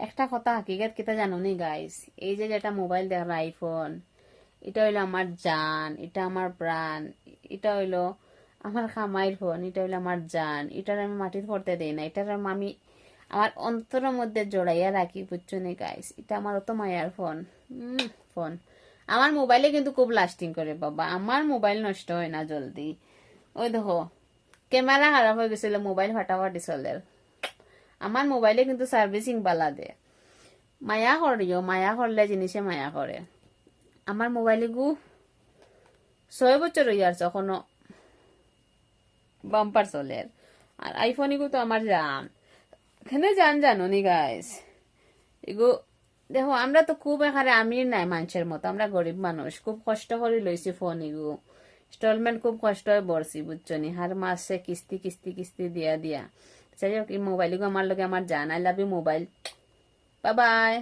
একটা কথা হাকিগত কিতা জানো নি গাইস, এই যে যেটা মোবাইল দেখার আইফোন, এটা হইলো আমার জান, এটা আমার প্রাণ, এটা হইলো আমার খামাইর ফোন, এটা হইলো আমার জান। এটার আমি মাটির পড়তে দেই না, এটার আমি আমার অন্তরের মধ্যে জড়াইয়া রাখি, বুঝছো নি গাইস। এটা আমার অত মায়ার ফোন। ফোন আমার মোবাইলে কিন্তু খুব লাস্টিং করে বাবা, আমার মোবাইল নষ্ট হয় না জলদি। ওই দেখো ক্যামেরা খারাপ হয়ে গেছিল, মোবাইল ফাটাফাটি চলে। আমার মোবাইলে কিন্তু সার্ভিসিং বালা দে, মায়া করিও, মায়া করলে জিনিসে মায়া করে। আমার মোবাইলে গু 6 বছর হয়ে যাচ্ছে এখনো বাম্পার চলে। আর আইফোন এগু তো আমার জান, এখানে জান জানো নি গাইস। এগু দেখো আমরা তো খুব এখানে আমির নাই মানুষের মতো, আমরা গরিব মানুষ, খুব কষ্ট করে লইছি ফোন এগু, ইনস্টলমেন্ট খুব কষ্ট হয়ে বলছি, বুঝছো নি, হার মাসে কিস্তি কিস্তি কিস্তি দিয়া দিয়া। যাই হোক এই মোবাইল আমার লগে আমার জান। I love you mobile, bye by.